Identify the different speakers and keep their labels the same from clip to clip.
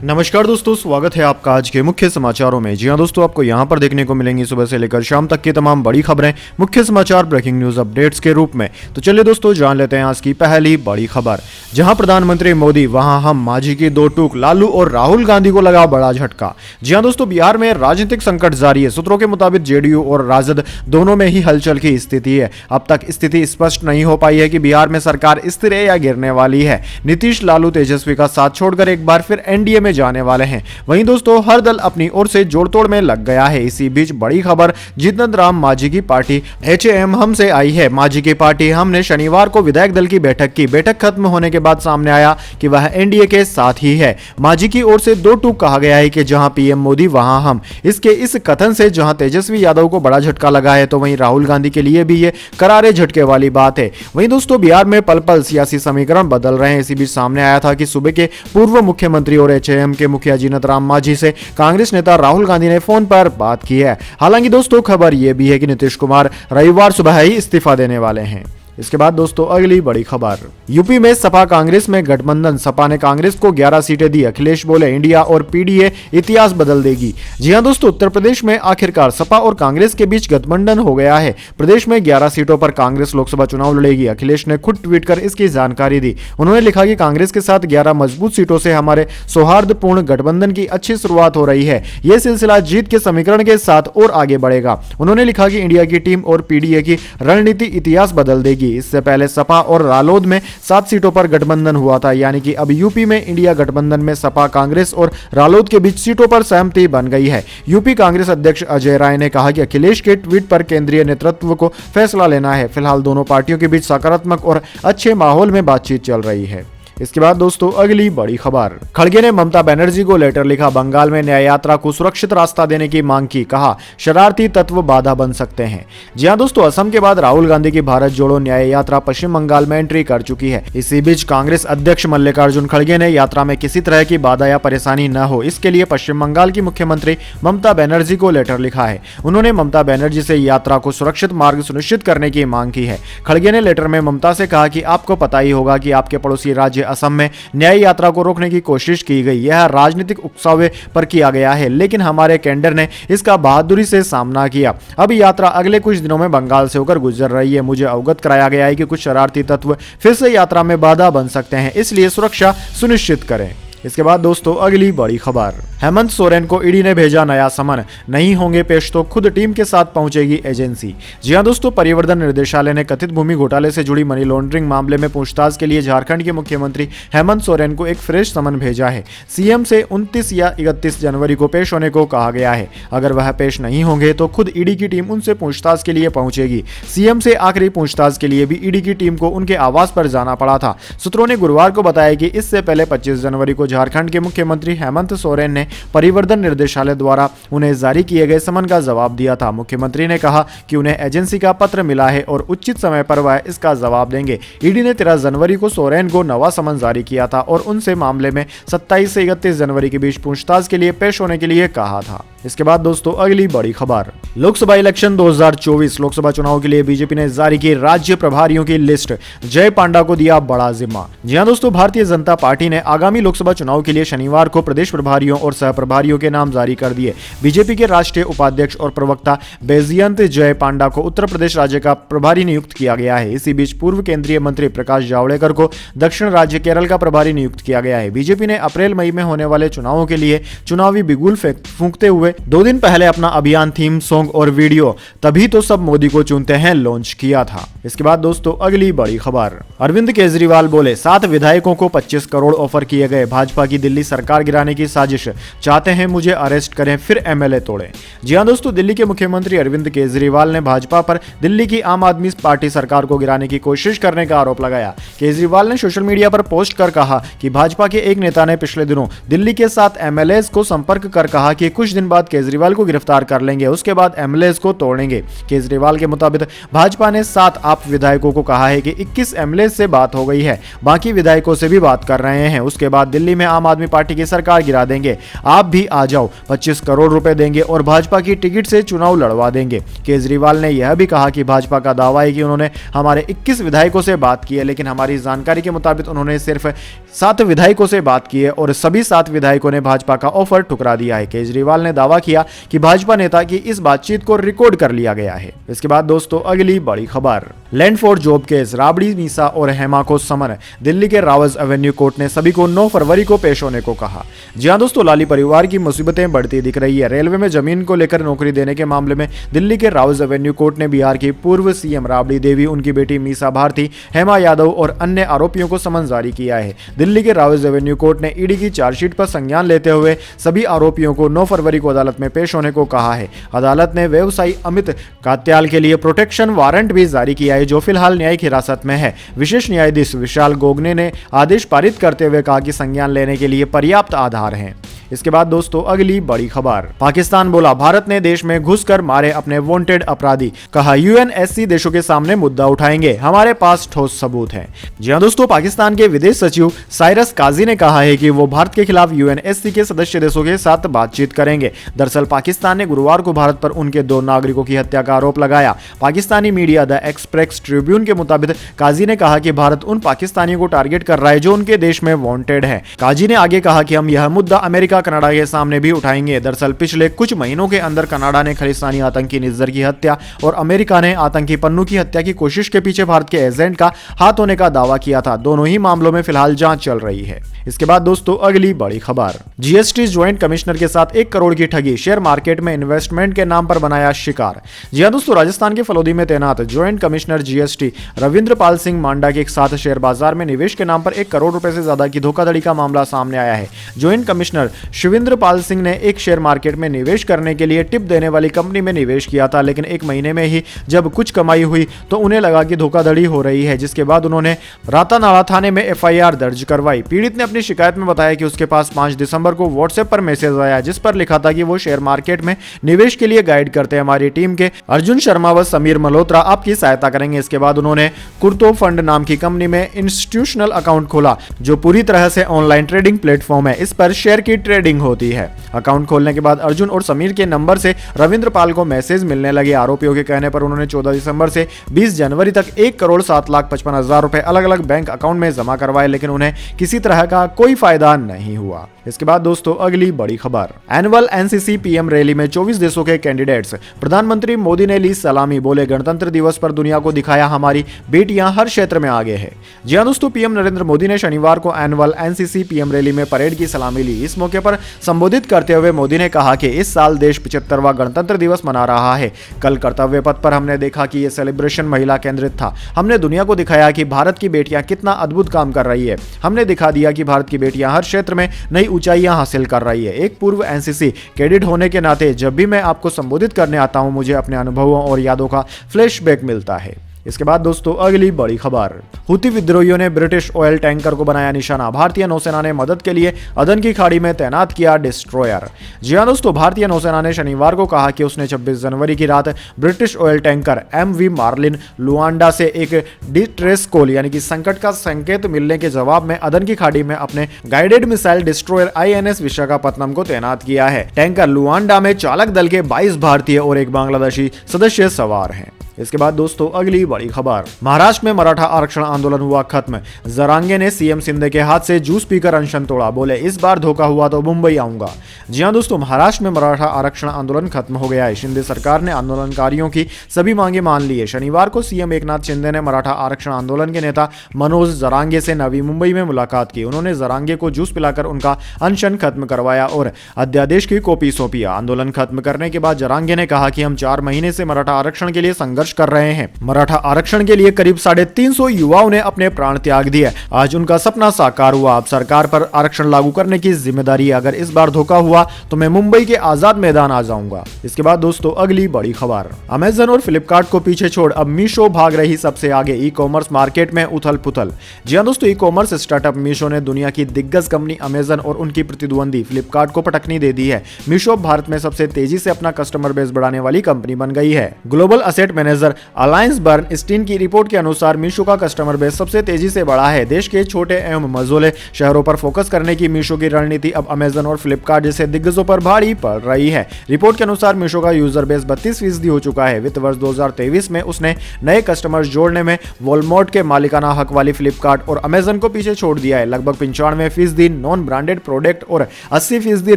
Speaker 1: नमस्कार दोस्तों, स्वागत है आपका आज के मुख्य समाचारों में। जी हां दोस्तों, आपको यहां पर देखने को मिलेंगी सुबह से लेकर शाम तक की तमाम बड़ी खबरें मुख्य समाचार ब्रेकिंग न्यूज अपडेट्स के रूप में। तो चलिए दोस्तों, जान लेते हैं आज की पहली बड़ी खबर। जहां प्रधानमंत्री मोदी वहां हम, मांझी की दो टूक, लालू और राहुल गांधी को लगा बड़ा झटका। जी हां दोस्तों, बिहार में राजनीतिक संकट जारी है। सूत्रों के मुताबिक जेडीयू और राजद दोनों में ही हलचल की स्थिति है। अब तक स्थिति स्पष्ट नहीं हो पाई है कि बिहार में सरकार स्थिर है या गिरने वाली है। नीतीश, लालू, तेजस्वी का साथ छोड़कर एक बार फिर एनडीए में जाने वाले हैं। वहीं दोस्तों, हर दल अपनी ओर से जोड़तोड़ में लग गया है। इसी बीच बड़ी खबर जितन राम मांझी की पार्टी HAM हम से आई है। मांझी की पार्टी हम ने शनिवार को विधायक दल की बैठक की। बैठक खत्म होने के बाद सामने आया कि वह एनडीए के साथ ही है। मांझी की ओर से दो टूक कहा गया है कि जहां पीएम मोदी वहां हम। इसके इस कथन से जहां तेजस्वी यादव को बड़ा झटका लगा है, तो वहीं राहुल गांधी के लिए भी ये करारे झटके वाली बात है। वहीं दोस्तों, बिहार में पल पल सियासी समीकरण बदल रहे हैं। इसी बीच सामने आया था कि सूबे के पूर्व मुख्यमंत्री और HAM के मुखिया जितन राम मांझी से कांग्रेस नेता राहुल गांधी ने फोन पर बात की है। हालांकि दोस्तों, खबर यह भी है कि नीतीश कुमार रविवार सुबह ही इस्तीफा देने वाले हैं। इसके बाद दोस्तों, अगली बड़ी खबर। यूपी में सपा कांग्रेस में गठबंधन। सपा ने कांग्रेस को 11 सीटें दी। अखिलेश बोले इंडिया और PDA इतिहास बदल देगी। जी हां दोस्तों, उत्तर प्रदेश में आखिरकार सपा और कांग्रेस के बीच गठबंधन हो गया है। प्रदेश में 11 सीटों पर कांग्रेस लोकसभा चुनाव लड़ेगी। अखिलेश ने खुद ट्वीट कर इसकी जानकारी दी। उन्होंने लिखा कि कांग्रेस के साथ 11 मजबूत सीटों से हमारे सौहार्दपूर्ण गठबंधन की अच्छी शुरुआत हो रही है। यह सिलसिला जीत के समीकरण के साथ और आगे बढ़ेगा। उन्होंने लिखा कि इंडिया की टीम और PDA की रणनीति इतिहास बदल देगी। इससे पहले सपा और रालोद में 7 सीटों पर गठबंधन हुआ था, यानी कि अब यूपी में इंडिया गठबंधन में सपा, कांग्रेस और रालोद के बीच सीटों पर सहमति बन गई है। यूपी कांग्रेस अध्यक्ष अजय राय ने कहा कि अखिलेश के ट्वीट पर केंद्रीय नेतृत्व को फैसला लेना है। फिलहाल दोनों पार्टियों के बीच सकारात्मक और अच्छे माहौल में बातचीत चल रही है। इसके बाद दोस्तों, अगली बड़ी खबर। खड़गे ने ममता बनर्जी को लेटर लिखा। बंगाल में न्याय यात्रा को सुरक्षित रास्ता देने की मांग की। कहा शरारती तत्व बाधा बन सकते हैं। जी हां दोस्तों, असम के बाद राहुल गांधी की भारत जोड़ो न्याय यात्रा पश्चिम बंगाल में एंट्री कर चुकी है। इसी बीच कांग्रेस अध्यक्ष मल्लिकार्जुन खड़गे ने यात्रा में किसी तरह की बाधा या परेशानी न हो, इसके लिए पश्चिम बंगाल की मुख्यमंत्री ममता बनर्जी को लेटर लिखा है। उन्होंने ममता बनर्जी से यात्रा को सुरक्षित मार्ग सुनिश्चित करने की मांग की है। खड़गे ने लेटर में ममता से कहा कि आपको पता ही होगा कि आपके पड़ोसी राज्य असम में न्याय यात्रा को रोकने की कोशिश की गई। यह राजनीतिक उकसावे पर किया गया है, लेकिन हमारे कैडर ने इसका बहादुरी से सामना किया। अब यात्रा अगले कुछ दिनों में बंगाल से होकर गुजर रही है। मुझे अवगत कराया गया है कि कुछ शरारती तत्व फिर से यात्रा में बाधा बन सकते हैं, इसलिए सुरक्षा सुनिश्चित करें। इसके बाद दोस्तों, अगली बड़ी खबर। हेमंत सोरेन को ईडी ने भेजा नया समन। नहीं होंगे पेश तो खुद टीम के साथ पहुंचेगी एजेंसी। जी हां दोस्तों, परिवर्तन निर्देशालय ने कथित भूमि घोटाले से जुड़ी मनी लॉन्ड्रिंग मामले में पूछताछ के लिए झारखंड के मुख्यमंत्री हेमंत सोरेन को एक फ्रेश समन भेजा है। सीएम से 29 या 31 जनवरी को पेश होने को कहा गया है। अगर वह पेश नहीं होंगे तो खुद ईडी की टीम उनसे पूछताछ के लिए पहुंचेगी। सीएम से आखिरी पूछताछ के लिए भी ईडी की टीम को उनके आवास पर जाना पड़ा था। सूत्रों ने गुरुवार को बताया कि इससे पहले 25 जनवरी को झारखंड के मुख्यमंत्री हेमंत सोरेन ने परिवर्तन निर्देशालय द्वारा उन्हें जारी किए गए समन का जवाब दिया था। मुख्यमंत्री ने कहा कि उन्हें एजेंसी का पत्र मिला है और उचित समय पर वह इसका जवाब देंगे। ईडी ने 13 जनवरी को सोरेन को नवा समन जारी किया था और उनसे मामले में 27 से 31 जनवरी के बीच पूछताछ के लिए पेश होने के लिए कहा था। इसके बाद दोस्तों, अगली बड़ी खबर। लोकसभा इलेक्शन 2024 लोकसभा चुनाव के लिए बीजेपी ने जारी की राज्य प्रभारियों की लिस्ट। जय पांडा को दिया बड़ा जिम्मा। जी हां दोस्तों, भारतीय जनता पार्टी ने आगामी लोकसभा चुनाव के लिए शनिवार को प्रदेश प्रभारियों और सह प्रभारियों के नाम जारी कर दिए। बीजेपी के राष्ट्रीय उपाध्यक्ष और प्रवक्ता बैजयंत जय पांडा को उत्तर प्रदेश राज्य का प्रभारी नियुक्त किया गया है। इसी बीच पूर्व केंद्रीय मंत्री प्रकाश जावड़ेकर को दक्षिण राज्य केरल का प्रभारी नियुक्त किया गया है। बीजेपी ने अप्रैल मई में होने वाले चुनावों के लिए चुनावी बिगुल फूंकते हुए 2 दिन पहले अपना अभियान थीम सॉन्ग और वीडियो तभी तो सब मोदी को चुनते हैं लॉन्च किया था। इसके बाद दोस्तों, अगली बड़ी खबर। अरविंद केजरीवाल बोले 7 विधायकों को 25 करोड़ ऑफर किए गए। भाजपा की दिल्ली सरकार गिराने की साजिश। चाहते हैं मुझे अरेस्ट करें फिर MLA तोड़े। जी हां दोस्तों, दिल्ली के मुख्यमंत्री अरविंद केजरीवाल ने भाजपा पर दिल्ली की आम आदमी पार्टी सरकार को गिराने की कोशिश करने का आरोप लगाया। केजरीवाल ने सोशल मीडिया पर पोस्ट कर कहा कि भाजपा के एक नेता ने पिछले दिनों दिल्ली के 7 MLAs को संपर्क कर कहा कि कुछ दिन बाद बाद केजरीवाल को गिरफ्तार कर लेंगे, उसके बाद एमएलए को तोड़ेंगे। केजरीवाल के मुताबिक भाजपा ने 7 आप विधायकों को कहा है कि 21 एमएलए से बात हो गई है, बाकी विधायकों से भी बात कर रहे हैं। उसके बाद दिल्ली में आम आदमी पार्टी की सरकार गिरा देंगे, आप भी आ जाओ, 25 करोड़ रुपए देंगे और भाजपा की टिकट से चुनाव लड़वा देंगे। केजरीवाल ने यह भी कहा कि भाजपा का दावा है कि उन्होंने हमारे 21 विधायकों से बात की है, लेकिन हमारी जानकारी के मुताबिक उन्होंने सिर्फ 7 विधायकों से बात की है और सभी 7 विधायकों ने भाजपा का ऑफर ठुकरा दिया है। केजरीवाल ने दावा किया कि भाजपा नेता की इस बातचीत को रिकॉर्ड कर लिया गया है। इसके बाद दोस्तों अगली बड़ी खबर, land for job case, Rabri, Misa और हेमा को समन। दिल्ली के रावज एवेन्यू कोर्ट ने सभी को 9 फरवरी को पेश होने को कहा। जी हां दोस्तों, लाली परिवार की मुसीबतें बढ़ती दिख रही है। रेलवे में जमीन को लेकर नौकरी देने के मामले में दिल्ली के रावज एवेन्यू कोर्ट ने बिहार की पूर्व सीएम राबड़ी देवी, उनकी बेटी मीसा भारती, हेमा यादव और अन्य आरोपियों को समन जारी किया है। दिल्ली के रावज एवेन्यू कोर्ट ने ईडी की चार्जशीट पर संज्ञान लेते हुए सभी आरोपियों को 9 फरवरी को अदालत में पेश होने को कहा है। अदालत ने व्यवसायी अमित कात्याल के लिए प्रोटेक्शन वारंट भी जारी किया है, जो फिलहाल न्यायिक हिरासत में है। विशेष न्यायाधीश विशाल गोगने ने आदेश पारित करते हुए कहा कि संज्ञान लेने के लिए पर्याप्त आधार हैं। इसके बाद दोस्तों अगली बड़ी खबर, पाकिस्तान बोला भारत ने देश में घुसकर मारे अपने वांटेड अपराधी, कहा यूएनएससी देशों के सामने मुद्दा उठाएंगे, हमारे पास ठोस सबूत हैं। जी हां दोस्तों, पाकिस्तान के विदेश सचिव साइरस काजी ने कहा है कि वो भारत के खिलाफ यूएनएससी के सदस्य देशों के साथ बातचीत करेंगे। दरअसल पाकिस्तान ने गुरुवार को भारत पर उनके 2 नागरिकों की हत्या का आरोप लगाया। Pakistani media the express Tribune के मुताबिक काजी ने कहा कि भारत उन पाकिस्तानियों को टारगेट कर रहा है जो उनके देश में वांटेड है। काजी ने आगे कहा कि हम यह मुद्दा अमेरिका, कनाडा के सामने भी उठाएंगे। दरअसल पिछले कुछ महीनों के अंदर कनाडा ने खालिस्तानी आतंकी निज्जर की हत्या और अमेरिका ने आतंकी पन्नू की हत्या की कोशिश के पीछे भारत के एजेंट का हाथ होने का दावा किया था। दोनों ही मामलों में फिलहाल जांच चल रही है। इसके बाद दोस्तों अगली बड़ी खबर, जीएसटी ज्वाइंट कमिश्नर के साथ 1 करोड़ की ठगी, शेयर मार्केट में इन्वेस्टमेंट के नाम पर बनाया शिकार। जी हां दोस्तों, राजस्थान के फलोदी में तैनात joint commissioner GST Ravindra Pal Singh मांडा के साथ शेयर बाजार में निवेश के नाम पर 1 करोड़ रुपए से ज्यादा की धोखाधड़ी का मामला सामने आया है। ज्वाइंट कमिश्नर शिविंद्र पाल सिंह ने एक शेयर मार्केट में निवेश करने के लिए टिप देने वाली कंपनी में निवेश किया था, लेकिन 1 महीने में ही जब कुछ कमाई हुई तो उन्हें लगा कि धोखाधड़ी हो रही है, जिसके बाद उन्होंने रातानाला थाने में एफआईआर दर्ज करवाई। पीड़ित ने अपनी शिकायत में बताया कि उसके पास 5 दिसंबर को व्हाट्सएप पर मैसेज आया, जिस पर लिखा था कि वो शेयर मार्केट में निवेश के लिए गाइड करते हैं। हमारी टीम के अर्जुन शर्मा व समीर मल्होत्रा आपकी सहायता करेंगे। इसके बाद उन्होंने कुर्तो फंड नाम की कंपनी में इंस्टीट्यूशनल अकाउंट खोला, जो पूरी तरह से ऑनलाइन ट्रेडिंग प्लेटफॉर्म है। इस पर शेयर की ट्रेडिंग होती है। अकाउंट खोलने के बाद अर्जुन और समीर के नंबर से रविंद्र पाल को मैसेज मिलने लगे। आरोपियों के कहने पर उन्होंने 14 दिसंबर से 20 जनवरी तक 1,07,55,000 रुपए अलग अलग बैंक अकाउंट में जमा करवाए, लेकिन उन्हें किसी तरह का कोई फायदा नहीं हुआ। इसके बाद दोस्तों अगली बड़ी खबर, एनुअल एनसीसी पीएम रैली में 24 देशों के कैंडिडेट्स, प्रधानमंत्री मोदी ने ली सलामी, बोले गणतंत्र दिवस पर दुनिया को दिखाया हमारी बेटियां हर क्षेत्र में आगे है। जी हां दोस्तों, पीएम नरेंद्र मोदी ने शनिवार को एनुअल एनसीसी पीएम रैली में परेड की सलामी ली। इस मौके पर संबोधित करते हुए मोदी ने कहा कि इस साल देश 75वां गणतंत्र दिवस मना रहा है। कल कर्तव्य पथ पर हमने देखा कि यह सेलिब्रेशन महिला केंद्रित था। हमने दुनिया को दिखाया कि भारत की बेटियां कितना अद्भुत काम कर रही है। हमने दिखा दिया कि भारत की बेटियां हर क्षेत्र में नई ऊंचाइयां हासिल कर रही है। एक पूर्व एनसीसी कैडेट होने के नाते जब भी मैं आपको संबोधित करने आता हूं, मुझे अपने अनुभवों और यादों का फ्लैशबैक मिलता है। इसके बाद दोस्तों अगली बड़ी खबर, हुती विद्रोहियों ने ब्रिटिश ऑयल टैंकर को बनाया निशाना, भारतीय नौसेना ने मदद के लिए अदन की खाड़ी में तैनात किया डिस्ट्रॉयर। जी हां दोस्तों, भारतीय नौसेना ने शनिवार को कहा कि उसने 26 जनवरी की रात British oil tanker MV Marlin Luanda से एक डिस्ट्रेस कॉल यानी कि संकट का संकेत मिलने के जवाब में अदन की खाड़ी में अपने guided missile destroyer INS Visakhapatnam को तैनात किया है। टैंकर लुआंडा में चालक दल के 22 भारतीय और एक बांग्लादेशी सदस्य सवार हैं। इसके बाद दोस्तों अगली बड़ी खबर, महाराष्ट्र में मराठा आरक्षण आंदोलन हुआ खत्म, जरांगे ने सीएम शिंदे के हाथ से जूस पीकर अनशन तोड़ा, बोले इस बार धोखा हुआ तो मुंबई आऊंगा। जी हां दोस्तों, महाराष्ट्र में मराठा आरक्षण आंदोलन खत्म हो गया है। शिंदे सरकार ने आंदोलनकारियों की सभी मांगे मान ली है। शनिवार को सीएम एकनाथ शिंदे ने मराठा आरक्षण आंदोलन के नेता मनोज जरांगे से नवी मुंबई में मुलाकात की। उन्होंने जरांगे को जूस पिलाकर उनका अनशन खत्म करवाया और अध्यादेश की कॉपी सौंपी। आंदोलन खत्म करने के बाद जरांगे ने कहा कि हम 4 महीने से मराठा आरक्षण के लिए संघर्ष संघर्ष कर रहे हैं। मराठा आरक्षण के लिए करीब 350 युवाओं ने अपने प्राण त्याग दिए। आज उनका सपना साकार हुआ। अब सरकार पर आरक्षण लागू करने की जिम्मेदारी है। अगर इस बार धोखा हुआ तो मैं मुंबई के आजाद मैदान आ जाऊंगा। इसके बाद दोस्तों अगली बड़ी खबर, अमेजन और फ्लिपकार्ट को पीछे छोड़ अब मीशो भाग रही सबसे आगे। ई कॉमर्स मार्केट में उथल पुथल। जी हां दोस्तों, ई कॉमर्स स्टार्टअप मीशो ने दुनिया की दिग्गज कंपनी अमेजन और उनकी प्रतिद्वंदी फ्लिपकार्ट को पटकनी दे दी है। मीशो भारत में सबसे तेजी से अपना कस्टमर बेस बढ़ाने वाली कंपनी बन गई है। Global asset manager alliance Bernstein की रिपोर्ट के अनुसार मीशो का कस्टमर बेस सबसे तेजी से बढ़ा है। देश के छोटे एवं मझोले शहरों पर फोकस करने की मीशो की रणनीति अब अमेजन और फ्लिपकार्ट जैसे दिग्गजों पर भारी पड़ रही है। रिपोर्ट के अनुसार मीशो का यूजर बेस 32% हो चुका है। वित्त वर्ष 2023 में उसने नए कस्टमर्स जोड़ने में वॉलमार्ट के मालिकाना हक वाली फ्लिपकार्ट और अमेजन को पीछे छोड़ दिया है। लगभग 95% नॉन ब्रांडेड प्रोडक्ट और 80%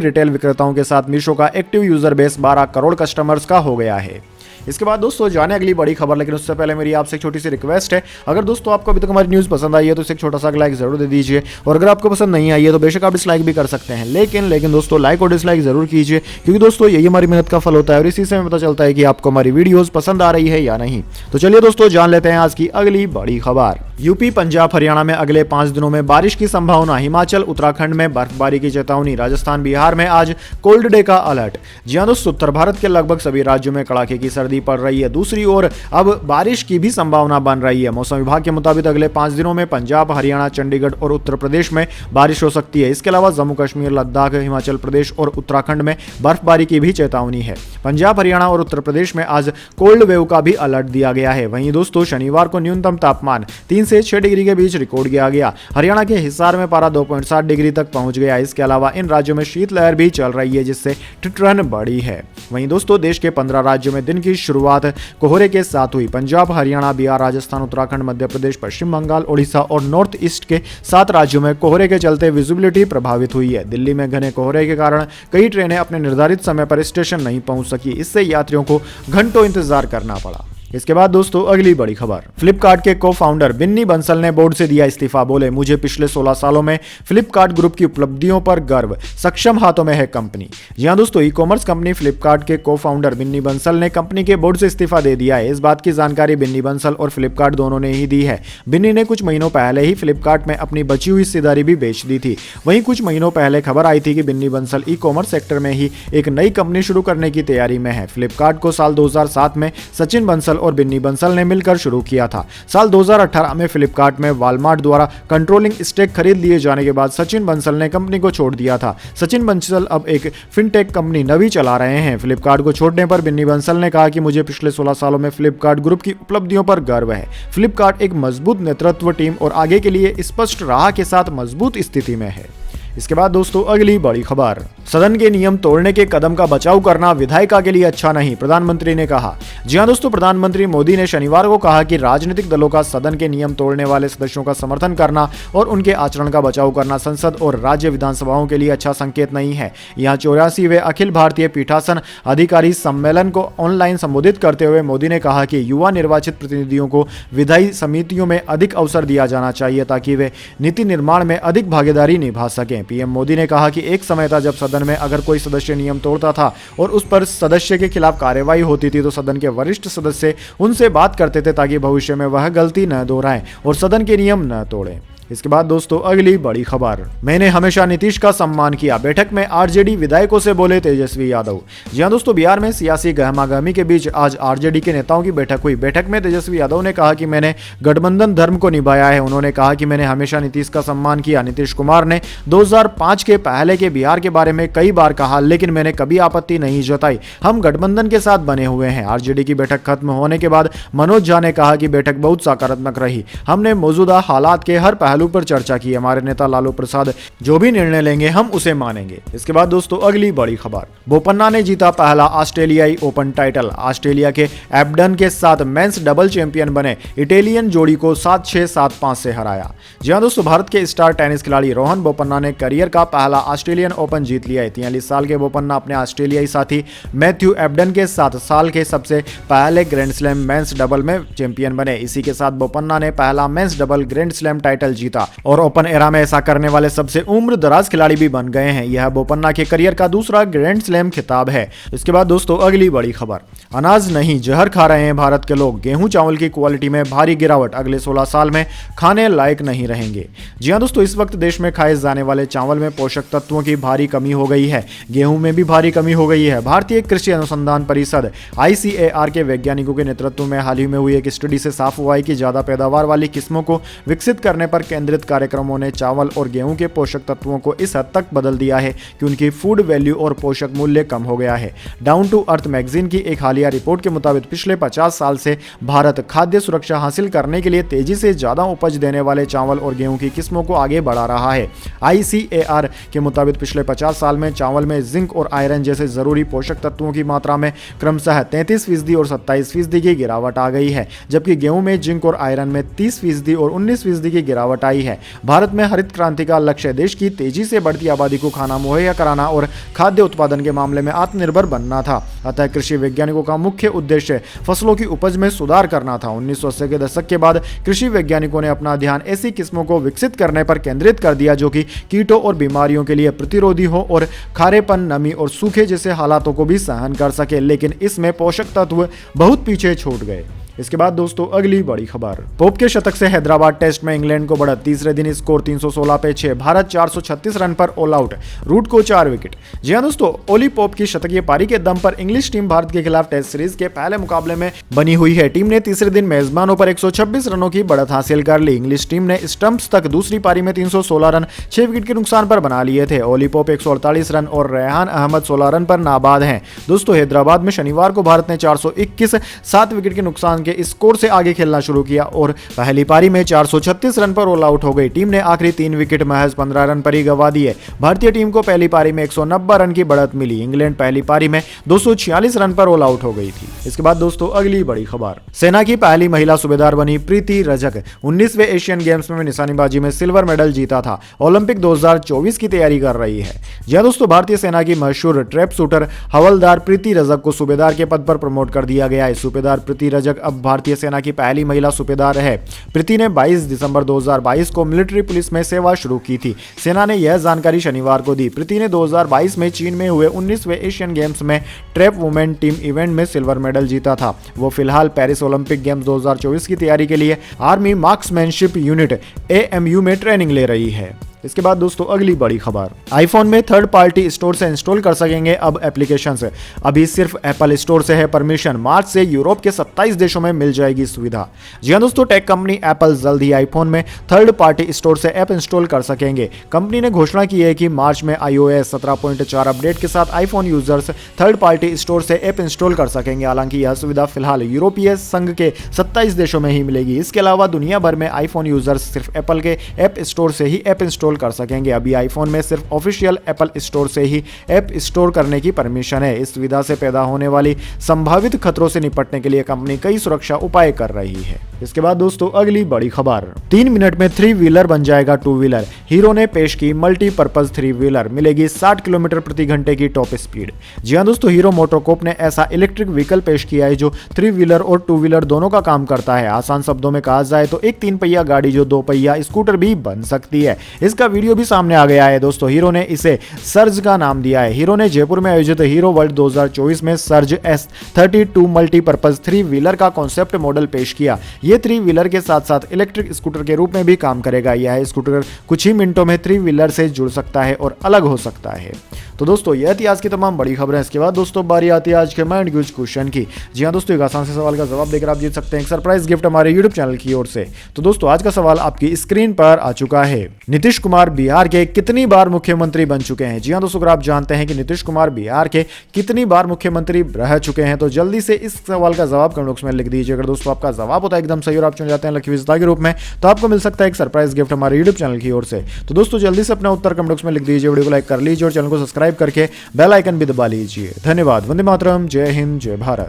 Speaker 1: रिटेल विक्रेताओं के साथ मीशो का active user base 12 crore customers का हो गया है। इसके बाद दोस्तों जाने अगली बड़ी खबर, लेकिन उससे पहले मेरी आपसे एक छोटी सी रिक्वेस्ट है। अगर दोस्तों आपको अभी तक हमारी न्यूज़ पसंद आई है तो इसे एक छोटा सा लाइक जरूर दे दीजिए, और अगर आपको पसंद नहीं आई है तो बेशक आप डिसलाइक भी कर सकते हैं, लेकिन दोस्तों लाइक और डिसलाइक जरूर कीजिए, क्योंकि दोस्तों यही हमारी मेहनत का फल होता है और इसी से हमें पता चलता है कि आपको हमारी वीडियोस पसंद आ रही है या नहीं। तो चलिए दोस्तों जान लेते हैं आज की अगली बड़ी खबर। यूपी, पंजाब, हरियाणा में अगले 5 दिनों में बारिश की संभावना। हिमाचल, उत्तराखंड में बर्फबारी की चेतावनी। राजस्थान, बिहार में आज कोल्ड डे का अलर्ट। जी हां दोस्तों, उत्तर भारत के लगभग सभी राज्यों में कड़ाके की सर्दी पड़ रही है। दूसरी ओर अब बारिश की भी संभावना बन रही है। मौसम विभाग के मुताबिक अगले 5 दिनों में पंजाब, हरियाणा, चंडीगढ़ और उत्तर प्रदेश में बारिश हो सकती है। इसके अलावा जम्मू कश्मीर, लद्दाख, हिमाचल प्रदेश और उत्तराखंड में बर्फबारी की भी चेतावनी है। पंजाब, हरियाणा और उत्तर प्रदेश में आज कोल्ड वेव का भी अलर्ट दिया गया है। वहीं दोस्तों शनिवार को न्यूनतम तापमान 3 से 6 डिग्री के बीच रिकॉर्ड किया गया। हरियाणा के हिसार में पारा 2.7 डिग्री तक पहुंच गया। इसके अलावा इन राज्यों में शीतलहर भी चल रही है, जिससे ठिठुरन बढ़ी है। वहीं दोस्तों देश के 15 राज्यों में दिन की शुरुआत कोहरे के साथ हुई। पंजाब, हरियाणा, बिहार, राजस्थान, उत्तराखंड, मध्य प्रदेश, पश्चिम बंगाल, ओडिशा और नॉर्थ ईस्ट के 7 राज्यों में कोहरे के चलते विजिबिलिटी प्रभावित हुई है। दिल्ली में घने कोहरे के कारण कई ट्रेनें अपने निर्धारित समय पर स्टेशन नहीं पहुंच सकी। इससे यात्रियों को घंटों इंतजार करना पड़ा। इसके बाद दोस्तों अगली बड़ी खबर, फ्लिपकार्ट के को फाउंडर बिन्नी बंसल ने बोर्ड से दिया इस्तीफा। बोले, मुझे पिछले 16 सालों में फ्लिपकार्ट ग्रुप की उपलब्धियों पर गर्व, सक्षम हाथों में है कंपनी। जी हां दोस्तों, ई कॉमर्स कंपनी फ्लिपकार्ट के को फाउंडर बिन्नी बंसल ने कंपनी के बोर्ड से इस्तीफा दे दिया है। इस बात की जानकारी बिन्नी बंसल और फ्लिपकार्ट दोनों ने ही दी है। बिन्नी ने कुछ महीनों पहले ही फ्लिपकार्ट में अपनी बची हुई हिस्सेदारी भी बेच दी थी। वहीं कुछ महीनों पहले खबर आई थी कि Binny Bansal e commerce sector में ही एक नई कंपनी शुरू करने की तैयारी में है। फ्लिपकार्ट को साल 2007 में सचिन बंसल और बिन्नी बंसल ने मिलकर शुरू किया था। साल 2018 में फ्लिपकार्ट में वॉलमार्ट द्वारा कंट्रोलिंग स्टेक खरीद लिए जाने के बाद सचिन बंसल ने कंपनी को छोड़ दिया था। सचिन बंसल अब एक फिनटेक कंपनी नवी चला रहे हैं। फ्लिपकार्ट को छोड़ने पर बिन्नी बंसल ने कहा कि मुझे पिछले 16 सालों में फ्लिपकार्ट ग्रुप की उपलब्धियों पर गर्व है। फ्लिपकार्ट एक मजबूत नेतृत्व टीम और आगे के लिए स्पष्ट राह के साथ मजबूत स्थिति में है। इसके बाद दोस्तों अगली बड़ी खबर, सदन के नियम तोड़ने के कदम का बचाव करना विधायिका के लिए अच्छा नहीं, प्रधानमंत्री ने कहा। जी हां दोस्तों, प्रधानमंत्री मोदी ने शनिवार को कहा कि राजनीतिक दलों का सदन के नियम तोड़ने वाले सदस्यों का समर्थन करना और उनके आचरण का बचाव करना संसद और राज्य विधानसभाओं के लिए अच्छा संकेत नहीं है। यहाँ 84वें अखिल भारतीय पीठासन अधिकारी सम्मेलन को ऑनलाइन संबोधित करते हुए मोदी ने कहा कि युवा निर्वाचित प्रतिनिधियों को विधायी समितियों में अधिक अवसर दिया जाना चाहिए ताकि वे नीति निर्माण में अधिक भागीदारी निभा सकें। पीएम मोदी ने कहा कि एक समय था जब सदन में अगर कोई सदस्य नियम तोड़ता था और उस पर सदस्य के खिलाफ कार्रवाई होती थी तो सदन के वरिष्ठ सदस्य उनसे बात करते थे ताकि भविष्य में वह गलती न दोहराएं और सदन के नियम न तोड़ें। इसके बाद दोस्तों अगली बड़ी खबर, मैंने हमेशा नीतीश का सम्मान किया, बैठक में आरजेडी विधायकों से बोले तेजस्वी यादव। जी हां दोस्तों, बिहार में सियासी गहमागहमी के बीच आज आरजेडी के नेताओं की बैठक हुई। बैठक में तेजस्वी यादव ने कहा कि मैंने गठबंधन धर्म को निभाया है। उन्होंने कहा कि मैंने हमेशा नीतीश का सम्मान किया। नीतीश कुमार ने 2005 के पहले के बिहार के बारे में कई बार कहा, लेकिन मैंने कभी आपत्ति नहीं जताई। हम गठबंधन के साथ बने हुए हैं। आरजेडी की बैठक खत्म होने के बाद मनोज झा ने कहा कि बैठक बहुत सकारात्मक रही। हमने मौजूदा हालात के हर पहलू पर चर्चा की। हमारे नेता लालू प्रसाद जो भी निर्णय लेंगे हम उसे मानेंगे। इसके बाद दोस्तों अगली बड़ी खबर, बोपन्ना ने जीता पहला ऑस्ट्रेलियाई ओपन टाइटल। ऑस्ट्रेलिया के एबडन के साथ मेंस डबल चैंपियन बने इटालियन जोड़ी को 7-6, 7-5 से हराया। जी हां दोस्तों, भारत के स्टार टेनिस खिलाड़ी रोहन बोपन्ना ने करियर का पहला ऑस्ट्रेलियन ओपन जीत लिया है। 43 साल के बोपन्ना अपने ऑस्ट्रेलियाई साथी मैथ्यू एबडन के साथ साल के सबसे पहले ग्रैंड स्लैम मेंस डबल में चैंपियन बने। इसी के साथ बोपन्ना ने पहला men's double grand slam title जीता और ओपन एरा में ऐसा करने वाले सबसे उम्र दराज खिलाड़ी भी बन गए हैं। यह बोपन्ना के करियर का दूसरा ग्रैंड स्लैम खिताब है। इसके बाद दोस्तों अगली बड़ी खबर, अनाज नहीं जहर खा रहे हैं भारत के लोग, गेहूं चावल की क्वालिटी में भारी गिरावट, अगले 16 साल में खाने लायक नहीं रहेंगे। जी हां दोस्तों, इस वक्त देश में खाए जाने वाले चावल में पोषक तत्वों की भारी कमी हो गई है, गेहूं में भी भारी कमी हो गई है। भारतीय कृषि अनुसंधान परिषद ICAR के वैज्ञानिकों के नेतृत्व में हाल ही में हुई एक स्टडी से साफ हुआ है कि ज्यादा पैदावार वाली किस्मों को विकसित करने पर केंद्रित कार्यक्रमों ने चावल और गेहूं के पोषक तत्वों को इस हद तक बदल दिया है कि उनकी फूड वैल्यू और पोषक मूल्य कम हो गया है। डाउन टू अर्थ मैगजीन की एक हालिया रिपोर्ट के मुताबिक पिछले 50 साल से भारत खाद्य सुरक्षा हासिल करने के लिए तेजी से ज्यादा उपज देने वाले चावल और गेहूं की किस्मों को आगे बढ़ा रहा है। ICAR के मुताबिक पिछले 50 साल में चावल में जिंक और आयरन जैसे जरूरी पोषक तत्वों की मात्रा में क्रमशः 33% और 27% की गिरावट आ गई है, जबकि गेहूं में जिंक और आयरन में 30% और 19% की गिरावट आई है। भारत में हरित क्रांति का लक्ष्य देश की तेजी से बढ़ती आबादी को खाना मुहैया कराना और खाद्य उत्पादन के मामले में आत्मनिर्भर बनना था। अतः कृषि वैज्ञानिकों का मुख्य उद्देश्य फसलों की उपज में सुधार करना था। 1980 के दशक के बाद कृषि वैज्ञानिकों ने अपना ध्यान ऐसी किस्मों को विकसित करने पर केंद्रित कर दिया जो कि कीटों और बीमारियों के लिए प्रतिरोधी हो और खारेपन, नमी और सूखे जैसे हालातों को भी सहन कर सके, लेकिन इसमें पोषक तत्व बहुत पीछे छूट गए। इसके बाद दोस्तों अगली बड़ी खबर, पोप के शतक से हैदराबाद टेस्ट में इंग्लैंड को बढ़त, तीसरे दिन स्कोर 316 पे 6, भारत 436 रन पर ऑल आउट, रूट को 4 विकेट। जी हां दोस्तों, ओली पोप की शतकीय पारी के दम पर इंग्लिश टीम भारत के खिलाफ टेस्ट सीरीज के पहले मुकाबले में बनी हुई है। टीम ने तीसरे दिन मेजबानों पर 126 रनों की बढ़त हासिल कर ली। इंग्लिश टीम ने स्टंप्स तक दूसरी पारी में 316 रन 6 विकेट के नुकसान पर बना लिए थे। ओली पोप 148 रन और रेहान अहमद 16 रन पर नाबाद हैं। दोस्तों हैदराबाद में शनिवार को भारत ने 421 7 विकेट के नुकसान के स्कोर से आगे खेलना शुरू किया और पहली पारी में 436 रन पर ऑल आउट हो गई। टीम ने आखिरी 3 विकेट महज 15 रन पर ही गंवा दिए। भारतीय टीम को पहली पारी में 190 रन की बढ़त मिली। इंग्लैंड पहली पारी में 246 रन पर ऑल आउट हो गई थी। इसके बाद दोस्तों अगली बड़ी खबर, सेना की पहली महिला सूबेदार बनी प्रीति रजक। 19वें एशियन गेम्स में निशानेबाजी में सिल्वर मेडल जीता था। ओलंपिक 2024 की तैयारी कर रही है। जी दोस्तों, भारतीय सेना की मशहूर ट्रैप शूटर हवलदार प्रीति रजक को सूबेदार के पद पर प्रमोट कर दिया गया है। सूबेदार प्रीति रजक अब भारतीय सेना की पहली महिला सूबेदार है। प्रीति ने 22 दिसंबर 2022 को मिलिट्री पुलिस में सेवा शुरू की थी। सेना ने यह जानकारी शनिवार को दी। प्रीति ने 2022 में चीन में हुए 19वें एशियन गेम्स में ट्रैप वुमेन टीम इवेंट में सिल्वर मेडल जीता था। वो फिलहाल पेरिस ओलंपिक गेम्स 2024 की तैयारी के लिए आर्मी मार्क्समैनशिप यूनिट AMU में ट्रेनिंग ले रही है। इसके बाद दोस्तों अगली बड़ी खबर, आईफोन में थर्ड पार्टी स्टोर से इंस्टॉल कर सकेंगे अब एप्लीकेशंस। अभी सिर्फ एप्पल स्टोर से है परमिशन, मार्च से यूरोप के 27 देशों में मिल जाएगी सुविधा। जी हां दोस्तों, टेक कंपनी एप्पल जल्द ही आईफोन में थर्ड पार्टी स्टोर से ऐप इंस्टॉल कर सकेंगे। कंपनी ने घोषणा की है कि मार्च में iOS 17.4 अपडेट के साथ iPhone users third party store से ऐप इंस्टॉल कर सकेंगे। हालांकि यह सुविधा फिलहाल यूरोपीय संघ के 27 देशों में ही मिलेगी। इसके अलावा दुनिया भर में आईफोन यूजर्स सिर्फ एप्पल के ऐप स्टोर से ही ऐप इंस्टॉल कर सकेंगे। अभी आईफोन में सिर्फ ऑफिशियल एप्पल स्टोर से ही ऐप स्टोर करने की परमिशन है। इस सुविधा से पैदा होने वाली संभावित खतरों से निपटने के लिए कंपनी कई सुरक्षा उपाय कर रही है। इसके बाद दोस्तों अगली बड़ी खबर, 3 मिनट में 3 व्हीलर बन जाएगा 2 व्हीलर। हीरो ने पेश की मल्टीपर्पज 3 व्हीलर, मिलेगी 60 किलोमीटर प्रति घंटे की टॉप स्पीड। जी हां दोस्तों, हीरो मोटरकॉर्प ने ऐसा इलेक्ट्रिक व्हीकल पेश किया है जो 3 व्हीलर और 2 व्हीलर दोनों का काम करता है। आसान शब्दों में कहा जाए तो एक 3 पहिया गाड़ी जो 2 पहिया स्कूटर भी बन सकती है। इसका वीडियो भी सामने आ गया है। दोस्तों हीरो ने इसे सर्ज का नाम दिया है। हीरो ने जयपुर में आयोजित हीरो वर्ल्ड 2024 में सर्ज S32 मल्टीपर्पज 3 व्हीलर का कॉन्सेप्ट मॉडल पेश किया। ये 3 व्हीलर के साथ साथ इलेक्ट्रिक स्कूटर के रूप में भी काम करेगा। यह स्कूटर कुछ ही मिनटों में 3 व्हीलर से जुड़ सकता है और अलग हो सकता है। तो दोस्तों यह थी आज की तमाम बड़ी खबरें। इसके बाद दोस्तों बारी आती है आज के माइंड क्यूज क्वेश्चन की। जी हां दोस्तों, एक आसान से सवाल का जवाब देकर आप जीत सकते हैं एक सरप्राइज गिफ्ट हमारे यूट्यूब चैनल की ओर से। तो दोस्तों आज का सवाल आपकी स्क्रीन पर आ चुका है। नीतीश कुमार बिहार के कितनी बार मुख्यमंत्री बन चुके हैं? जी हां दोस्तों, अगर आप जानते हैं कि नीतीश कुमार बिहार के कितनी बार मुख्यमंत्री रह चुके हैं तो जल्दी से इस सवाल का जवाब कमेंट बॉक्स में लिख दीजिए। अगर दोस्तों आपका जवाब होता है एकदम सही और आप चुन जाते हैं लकी विजेता के रूप में तो आपको मिल सकता है एक सरप्राइज गिफ्ट हमारे यूट्यूब चैनल की ओर से। तो दोस्तों जल्दी से अपना उत्तर कमेंट बॉक्स में लिख दीजिए, वीडियो को लाइक कर लीजिए और चैनल को सब्सक्राइब करके बेल आइकन भी दबा लीजिए। धन्यवाद। वंदे मातरम। जय हिंद, जय भारत।